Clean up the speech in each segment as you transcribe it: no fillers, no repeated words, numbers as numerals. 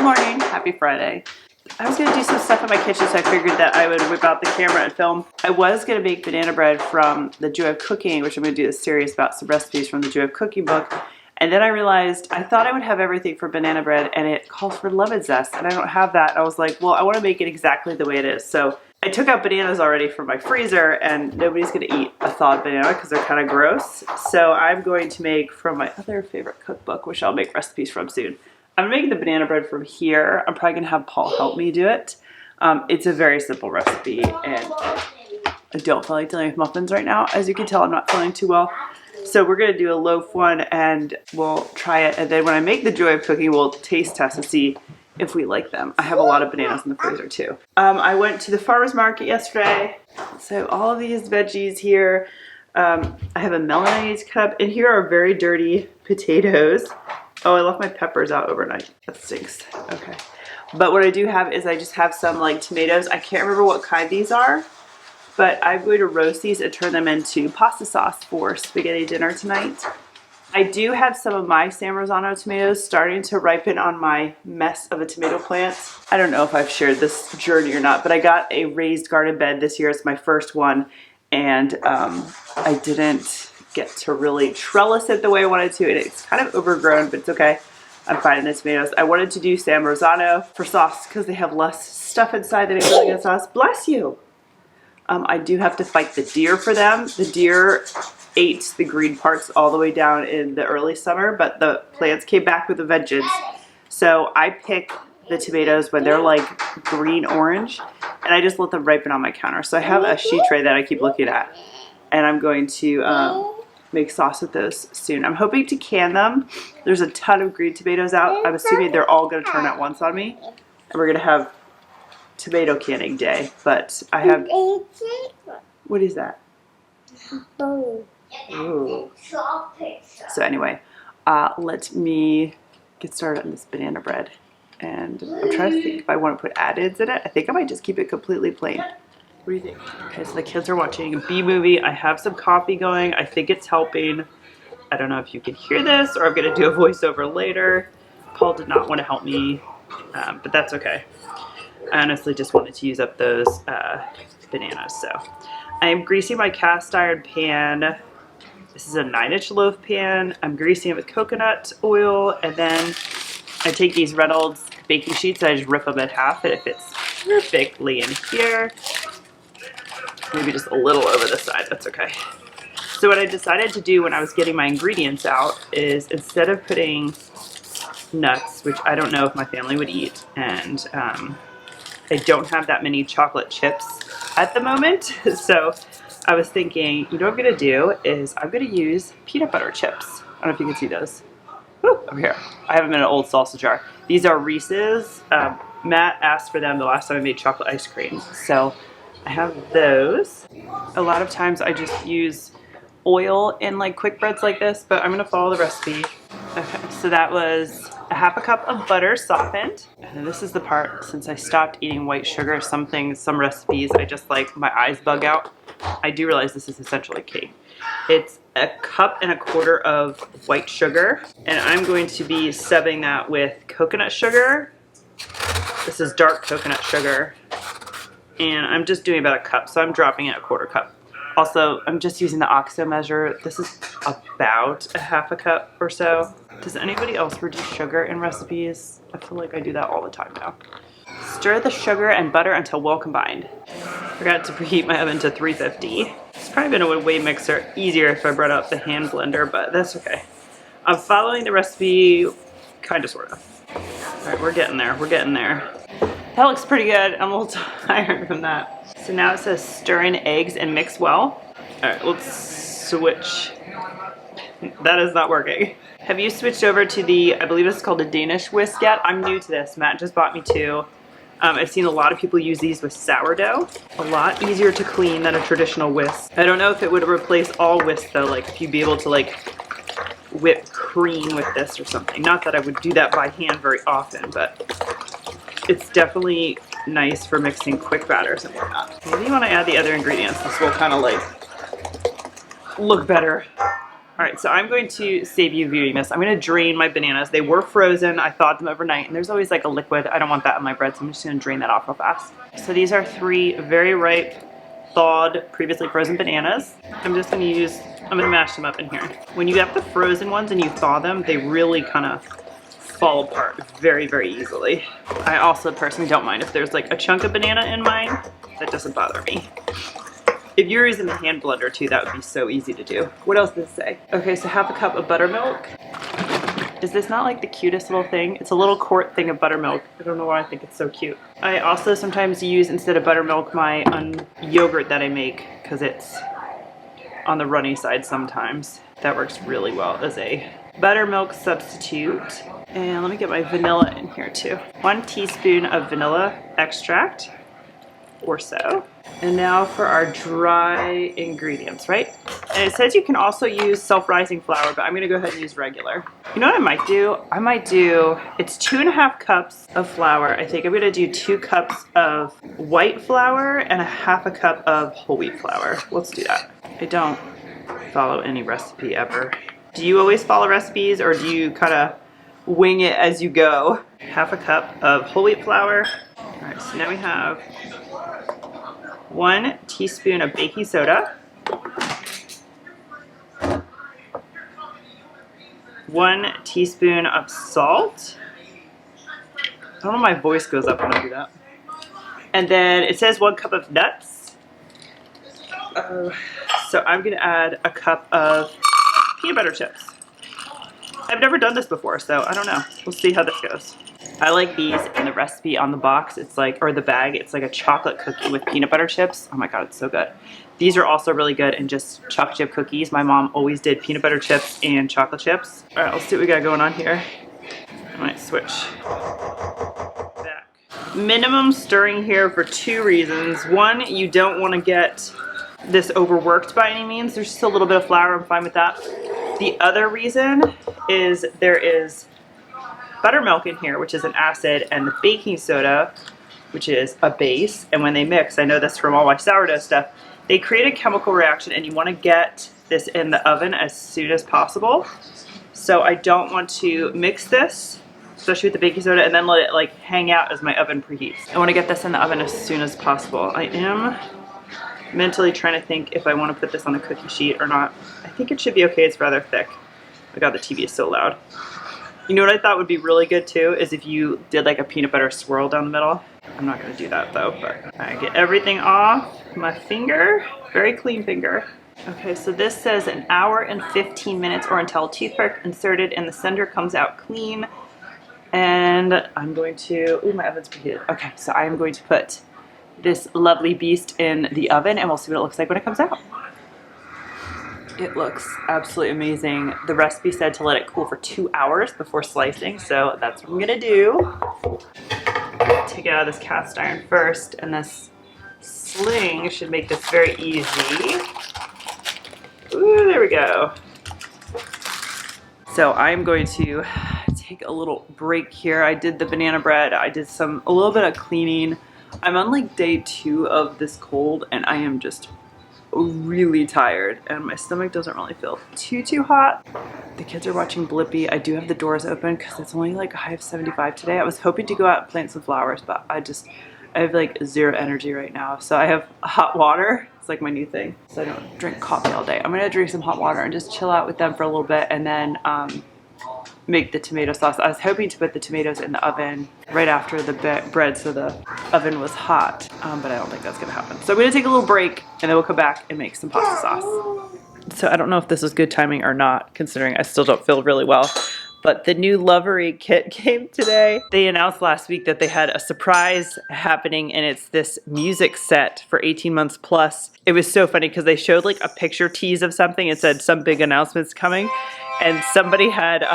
Good morning, happy Friday. I was gonna do some stuff in my kitchen, so I figured that I would whip out the camera and film. I was gonna make banana bread from the Joy of Cooking, which I'm gonna do this series about some recipes from the Joy of Cooking book. And then I realized I thought I would have everything for banana bread, and it calls for lemon zest, and I don't have that. I was like, well, I want to make it exactly the way it is. So I took out bananas already from my freezer, and nobody's gonna eat a thawed banana because they're kind of gross. So I'm going to make from my other favorite cookbook, which I'll make recipes from soon. I'm making the banana bread from here. I'm probably gonna have Paul help me do it. It's a very simple recipe, and I don't feel like dealing with muffins right now. As you can tell, I'm not feeling too well. So we're gonna do a loaf one, and we'll try it. And then when I make the Joy of Cooking, we'll taste test and see if we like them. I have a lot of bananas in the freezer too. I went to the farmer's market yesterday. So all of these veggies here. I have a melon I need to cut up, and here are very dirty potatoes. Oh, I left my peppers out overnight. That stinks. Okay. But what I do have is I just have some like tomatoes. I can't remember what kind these are, but I'm going to roast these and turn them into pasta sauce for spaghetti dinner tonight. I do have some of my San Rosano tomatoes starting to ripen on my mess of a tomato plant. I don't know if I've shared this journey or not, but I got a raised garden bed this year. It's my first one, and I didn't get to really trellis it the way I wanted to, and it's kind of overgrown, but it's okay. I'm finding the tomatoes. I wanted to do San Rosano for sauce because they have less stuff inside than a really good sauce. Bless you. I do have to fight the deer for them. The deer ate the green parts all the way down in the early summer, but the plants came back with a vengeance. So I pick the tomatoes when they're like green orange, and I just let them ripen on my counter. So I have a sheet tray that I keep looking at, and I'm going to make sauce with those soon. I'm hoping to can them. There's a ton of green tomatoes out. I'm assuming they're all going to turn at once on me, and we're going to have tomato canning day. But I have... What is that? Ooh. So anyway, let me get started on this banana bread. And I'm trying to think if I want to put add-ins in it. I think I might just keep it completely plain. What do you think? Okay, so the kids are watching a B movie. I have some coffee going. I think it's helping. I don't know if you can hear this, or I'm going to do a voiceover later. Paul did not want to help me, but that's okay. I honestly just wanted to use up those bananas. So I am greasing my cast iron pan. This is a 9-inch loaf pan. I'm greasing it with coconut oil, and then I take these Reynolds baking sheets and I just rip them in half, and it fits perfectly in here. Maybe just a little over the side, that's okay. So what I decided to do when I was getting my ingredients out is, instead of putting nuts, which I don't know if my family would eat, and I don't have that many chocolate chips at the moment, so I was thinking, you know what I'm gonna do is I'm gonna use peanut butter chips. I don't know if you can see those. Woo, over here. I have them in an old salsa jar. These are Reeses. Matt asked for them the last time I made chocolate ice cream, so I have those. A lot of times I just use oil in like quick breads like this, but I'm gonna follow the recipe. Okay, so that was a half a cup of butter softened. And this is the part, since I stopped eating white sugar, some recipes, I just like, my eyes bug out. I do realize this is essentially cake. It's a cup and a quarter of white sugar, and I'm going to be subbing that with coconut sugar. This is dark coconut sugar. And I'm just doing about a cup, so I'm dropping it a quarter cup. Also, I'm just using the OXO measure. This is about a half a cup or so. Does anybody else reduce sugar in recipes? I feel like I do that all the time now. Stir the sugar and butter until well combined. Forgot to preheat my oven to 350. It's probably been a way mixer easier if I brought out the hand blender, but that's okay. I'm following the recipe, kind of, sort of. All right, we're getting there, we're getting there. That looks pretty good. I'm a little tired from that. So now it says stir in eggs and mix well. All right, let's switch. That is not working. Have you switched over to the, I believe it's called a Danish whisk yet? I'm new to this. Matt just bought me two. I've seen a lot of people use these with sourdough. A lot easier to clean than a traditional whisk. I don't know if it would replace all whisk though, like if you'd be able to like whip cream with this or something. Not that I would do that by hand very often, but it's definitely nice for mixing quick batters and whatnot. Maybe when I add the other ingredients, this will kind of like look better. All right, so I'm going to save you viewing this. I'm going to drain my bananas. They were frozen. I thawed them overnight, and there's always like a liquid. I don't want that in my bread, so I'm just going to drain that off real fast. So these are 3 very ripe, thawed, previously frozen bananas. I'm going to mash them up in here. When you have the frozen ones and you thaw them, they really kind of fall apart very, very easily. I also personally don't mind if there's like a chunk of banana in mine. That doesn't bother me. If you're using the hand blender too, that would be so easy to do. What else does it say? Okay, so half a cup of buttermilk. Is this not like the cutest little thing? It's a little quart thing of buttermilk. I don't know why I think it's so cute. I also sometimes use, instead of buttermilk, my yogurt that I make, because it's on the runny side sometimes. That works really well as a buttermilk substitute. And let me get my vanilla in here too. 1 teaspoon of vanilla extract or so. And now for our dry ingredients, right? And it says you can also use self-rising flour, but I'm gonna go ahead and use regular. You know what I might do? It's 2.5 cups of flour. I think I'm gonna do 2 cups of white flour and 1/2 cup of whole wheat flour. Let's do that. I don't follow any recipe ever. Do you always follow recipes, or do you kind of wing it as you go? 1/2 cup of whole wheat flour. All right, so now we have 1 teaspoon of baking soda, 1 teaspoon of salt. I don't know, my voice goes up when I do that. And then it says 1 cup of nuts. So I'm gonna add a cup of peanut butter chips. I've never done this before, so I don't know. We'll see how this goes. I like these in the recipe on the box. It's like, or the bag, it's like a chocolate cookie with peanut butter chips. Oh my God, it's so good. These are also really good in just chocolate chip cookies. My mom always did peanut butter chips and chocolate chips. All right, let's see what we got going on here. I might switch back. Minimum stirring here for 2 reasons. 1, you don't want to get this overworked by any means. There's just a little bit of flour, I'm fine with that. The other reason is there is buttermilk in here, which is an acid, and the baking soda, which is a base. And when they mix, I know this from all my sourdough stuff, they create a chemical reaction, and you want to get this in the oven as soon as possible. So I don't want to mix this, especially with the baking soda, and then let it like hang out as my oven preheats. I want to get this in the oven as soon as possible. I am mentally trying to think if I want to put this on a cookie sheet or not. I think it should be okay. It's rather thick. Oh my God, the TV is so loud. You know what I thought would be really good too is if you did like a peanut butter swirl down the middle. I'm not going to do that though, but I get everything off my finger. Very clean finger. Okay, so this says 1 hour and 15 minutes or until toothpick inserted and the center comes out clean. And I'm going to, ooh, my oven's preheated. Okay, so I am going to put this lovely beast in the oven and we'll see what it looks like when it comes out. It looks absolutely amazing. The recipe said to let it cool for 2 hours before slicing, so that's what I'm gonna do. Take it out of this cast iron first, and this sling should make this very easy. Ooh, there we go. So I'm going to take a little break here. I did the banana bread. I did a little bit of cleaning. I'm on like day 2 of this cold, and I am just really tired, and my stomach doesn't really feel too hot. The kids are watching Blippi. I do have the doors open because it's only like a high of 75 today. I was hoping to go out and plant some flowers, but I have like 0 energy right now. So I have hot water. It's like my new thing. So I don't drink coffee all day. I'm gonna drink some hot water and just chill out with them for a little bit, and then make the tomato sauce. I was hoping to put the tomatoes in the oven right after the bread so the oven was hot, but I don't think that's gonna happen. So I'm gonna take a little break and then we'll come back and make some pasta sauce. So I don't know if this was good timing or not, considering I still don't feel really well, but the new LovEvery kit came today. They announced last week that they had a surprise happening, and it's this music set for 18 months plus. It was so funny because they showed like a picture tease of something. It said some big announcements coming, and somebody had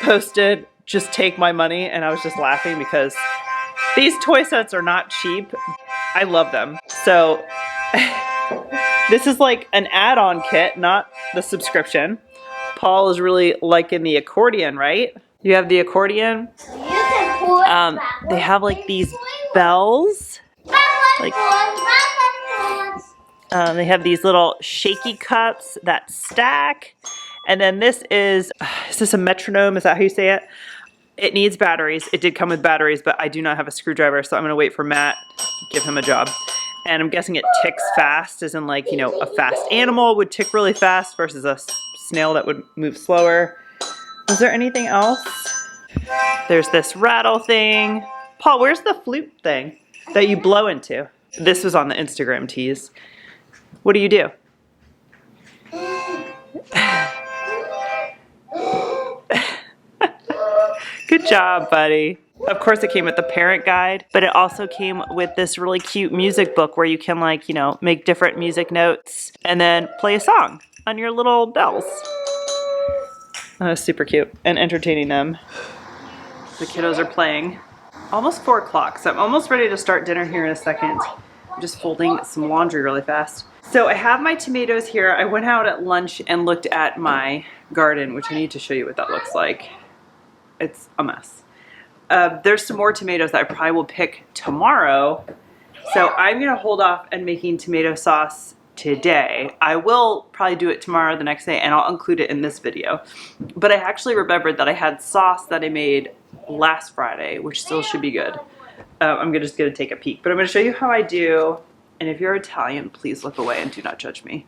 posted, "Just take my money," and I was just laughing because these toy sets are not cheap. I love them. So this is like an add-on kit, not the subscription. Paul is really liking the accordion, right? You have the accordion. They have like these bells. Like, they have these little shaky cups that stack. And then this is this a metronome? Is that how you say it? It needs batteries. It did come with batteries, but I do not have a screwdriver, so I'm gonna wait for Matt, give him a job. And I'm guessing it ticks fast, as in like, you know, a fast animal would tick really fast versus a snail that would move slower. Was there anything else? There's this rattle thing. Paul, where's the flute thing that you blow into? This was on the Instagram tease. What do you do? Good job, buddy. Of course it came with the parent guide, but it also came with this really cute music book where you can, like, you know, make different music notes and then play a song on your little bells. Oh, super cute and entertaining them. The kiddos are playing. Almost 4 o'clock, so I'm almost ready to start dinner here in a second. I'm just folding some laundry really fast. So I have my tomatoes here. I went out at lunch and looked at my garden, which I need to show you what that looks like. It's a mess. There's some more tomatoes that I probably will pick tomorrow. So I'm gonna hold off on making tomato sauce today. I will probably do it tomorrow, the next day, and I'll include it in this video. But I actually remembered that I had sauce that I made last Friday, which still should be good. I'm just gonna take a peek, but I'm gonna show you how I do. And if you're Italian, please look away and do not judge me.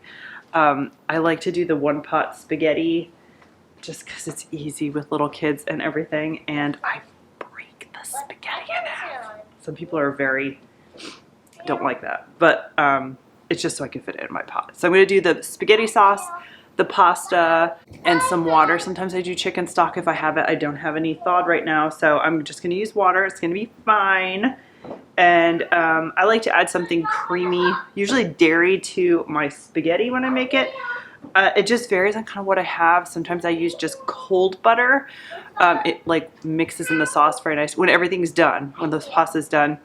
I like to do the one pot spaghetti just because it's easy with little kids and everything. And I break the spaghetti in half. Some people are don't like that, but it's just so I can fit it in my pot. So I'm gonna do the spaghetti sauce, the pasta, and some water. Sometimes I do chicken stock if I have it. I don't have any thawed right now, so I'm just gonna use water. It's gonna be fine. And I like to add something creamy, usually dairy, to my spaghetti when I make it. It just varies on kind of what I have. Sometimes I use just cold butter. It like mixes in the sauce very nice. When everything's done, when the pasta's done,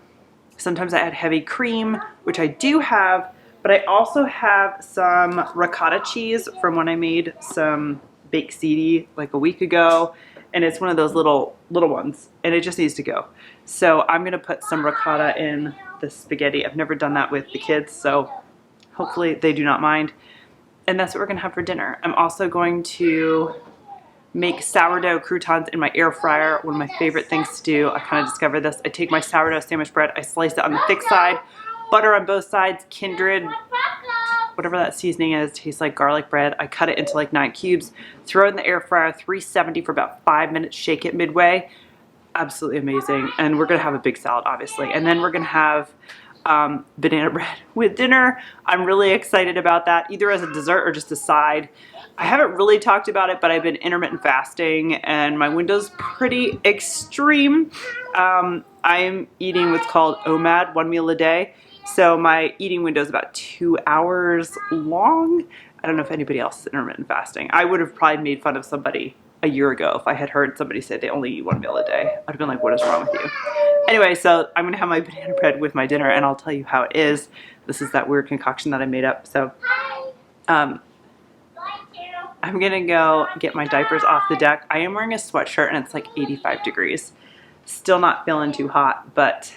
sometimes I add heavy cream, which I do have, but I also have some ricotta cheese from when I made some baked ziti like a week ago. And it's one of those little ones, and it just needs to go. So I'm gonna put some ricotta in the spaghetti. I've never done that with the kids, so hopefully they do not mind. And that's what we're gonna have for dinner. I'm also going to make sourdough croutons in my air fryer. One of my favorite things to do. I kind of discovered this. I take my sourdough sandwich bread, I slice it on the thick side, butter on both sides, Kindred, whatever that seasoning is, tastes like garlic bread. I cut it into like 9 cubes, throw it in the air fryer, 370 for about 5 minutes, shake it midway. Absolutely amazing. And we're gonna have a big salad, obviously. And then we're gonna have banana bread with dinner. I'm really excited about that, either as a dessert or just a side. I haven't really talked about it, but I've been intermittent fasting and my window's pretty extreme. I'm eating what's called OMAD, 1 meal a day. So my eating window is about 2 hours long. I don't know if anybody else is intermittent fasting. I would have probably made fun of somebody a year ago if I had heard somebody say they only eat 1 meal a day. I'd have been like, what is wrong with you? Anyway, so I'm gonna have my banana bread with my dinner and I'll tell you how it is. This is that weird concoction that I made up. So I'm gonna go get my diapers off the deck. I am wearing a sweatshirt and it's like 85 degrees. Still not feeling too hot, but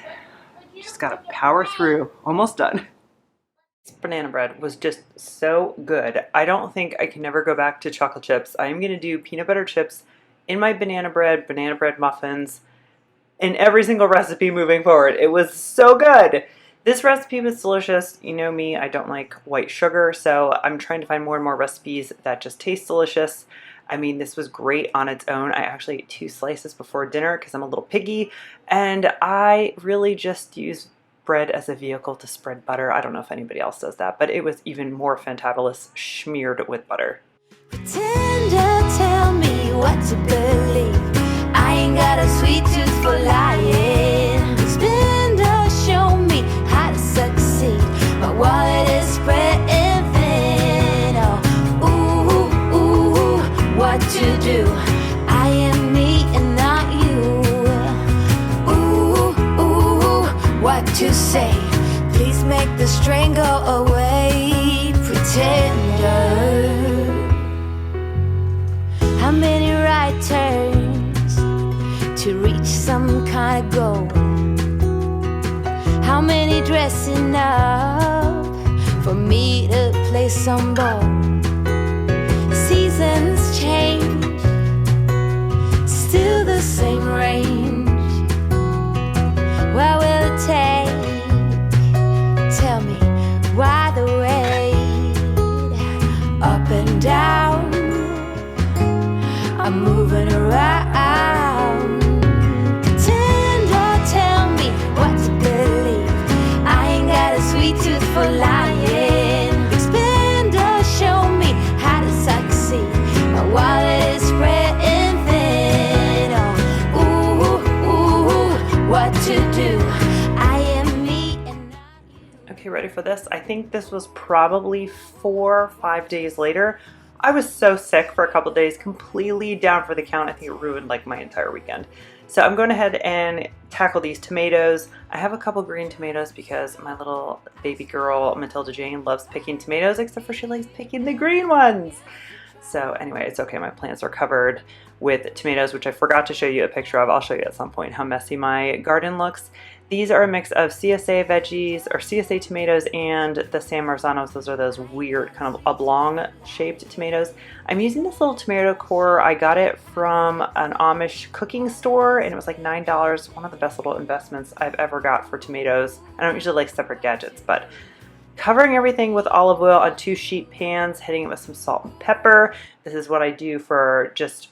just gotta power through. Almost done. This banana bread was just so good. I don't think I can never go back to chocolate chips. I am gonna do peanut butter chips in my banana bread muffins, in every single recipe moving forward. It was so good. This recipe was delicious. You know me, I don't like white sugar, so I'm trying to find more and more recipes that just taste delicious. I mean, this was great on its own. I actually ate 2 slices before dinner because I'm a little piggy, and I really just use bread as a vehicle to spread butter. I don't know if anybody else does that, but it was even more fantabulous smeared with butter. Tender, tell me what to believe. I ain't got a sweet tooth for lying. Spender, show me how to succeed. My wallet is spreading thin. Oh, ooh, ooh, what to do? I am me and not you. Ooh, ooh, what to say? Please make the strain go away. Pretender. How many right turns to reach some kind of goal? How many dressing up for me to play some ball? Seasons same range. Where will it take? Tell me why the wait. Up and down, I'm moving around. Pretend or tell me what to believe. I ain't got a sweet tooth for lying. Expand or show me how to succeed. My wallet is spreading thin. Oh, ooh, what to do. I am me and not you. Okay, ready for this? I think this was probably 4 or 5 days later. I was so sick for a couple days, completely down for the count. I think it ruined like my entire weekend. So I'm going ahead and tackle these tomatoes. I have a couple green tomatoes because my little baby girl, Matilda Jane, loves picking tomatoes, except for she likes picking the green ones. So anyway, it's okay. My plants are covered with tomatoes, which I forgot to show you a picture of. I'll show you at some point how messy my garden looks. These are a mix of CSA veggies, or CSA tomatoes, and the San Marzanos. Those are those weird kind of oblong shaped tomatoes. I'm using this little tomato core. I got it from an Amish cooking store, and it was like $9. One of the best little investments I've ever got for tomatoes. I don't usually like separate gadgets, but covering everything with olive oil on 2 sheet pans, hitting it with some salt and pepper. This is what I do for just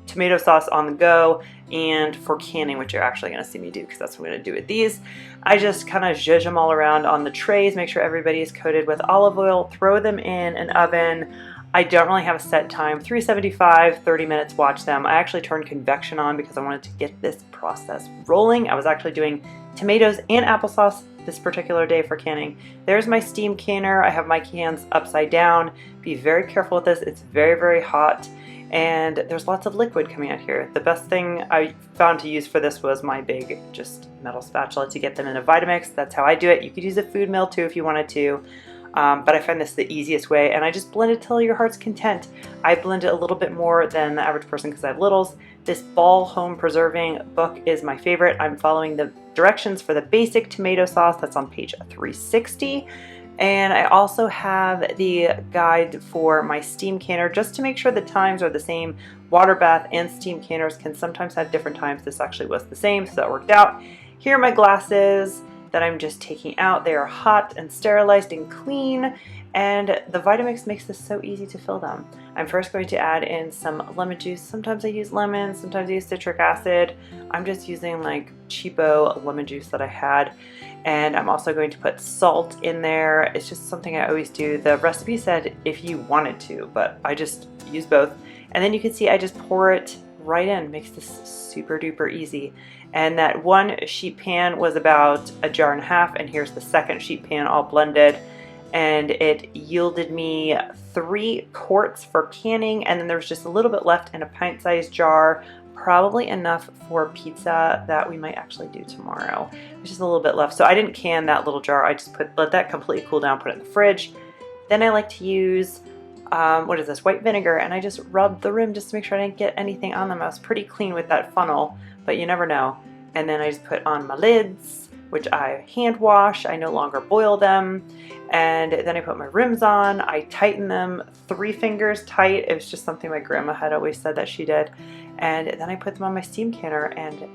tomato sauce on the go and for canning, which you're actually going to see me do because that's what I'm going to do with these. I just kind of zhuzh them all around on the trays, make sure everybody is coated with olive oil, throw them in an oven. I don't really have a set time, 375, 30 minutes, watch them. I actually turned convection on because I wanted to get this process rolling. I was actually doing tomatoes and applesauce this particular day for canning. There's my steam canner. I have my cans upside down. Be very careful with this. It's very, very hot. And there's lots of liquid coming out here. The best thing I found to use for this was my big just metal spatula to get them in a Vitamix. That's how I do it. You could use a food mill too if you wanted to, but I find this the easiest way, and I just blend it till your heart's content. I blend it a little bit more than the average person because I have littles. This Ball Home Preserving book is my favorite. I'm following the directions for the basic tomato sauce. That's on page 360. And I also have the guide for my steam canner just to make sure the times are the same. Water bath and steam canners can sometimes have different times. This actually was the same, so that worked out. Here are my glasses that I'm just taking out. They are hot and sterilized and clean, and the Vitamix makes this so easy to fill them. I'm first going to add in some lemon juice. Sometimes I use lemon, sometimes I use citric acid. I'm just using like cheapo lemon juice that I had. And I'm also going to put salt in there. It's just something I always do. The recipe said if you wanted to, but I just use both. And then you can see I just pour it right in. Makes this super duper easy. And that 1 sheet pan was about 1.5 jars, and here's the second sheet pan all blended. And it yielded me 3 quarts for canning, and then there was just a little bit left in a pint-sized jar. Probably enough for pizza that we might actually do tomorrow. There's just a little bit left. So I didn't can that little jar. I just let that completely cool down, put it in the fridge. Then I like to use, what is this, white vinegar, and I just rubbed the rim just to make sure I didn't get anything on them. I was pretty clean with that funnel, but you never know. And then I just put on my lids, which I hand wash. I no longer boil them. And then I put my rims on. I tighten them 3 fingers tight. It was just something my grandma had always said that she did. And then I put them on my steam canner, and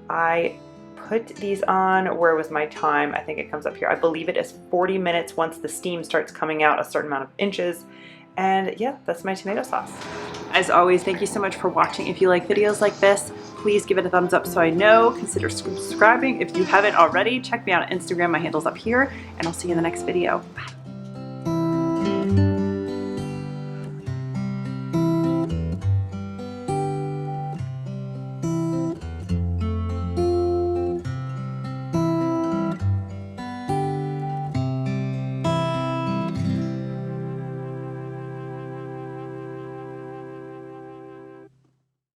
I put these on, where was my time? I think it comes up here. I believe it is 40 minutes once the steam starts coming out a certain amount of inches. And yeah, that's my tomato sauce. As always, thank you so much for watching. If you like videos like this, please give it a thumbs up so I know. Consider subscribing if you haven't already. Check me out on Instagram. My handle's up here, and I'll see you in the next video. Bye.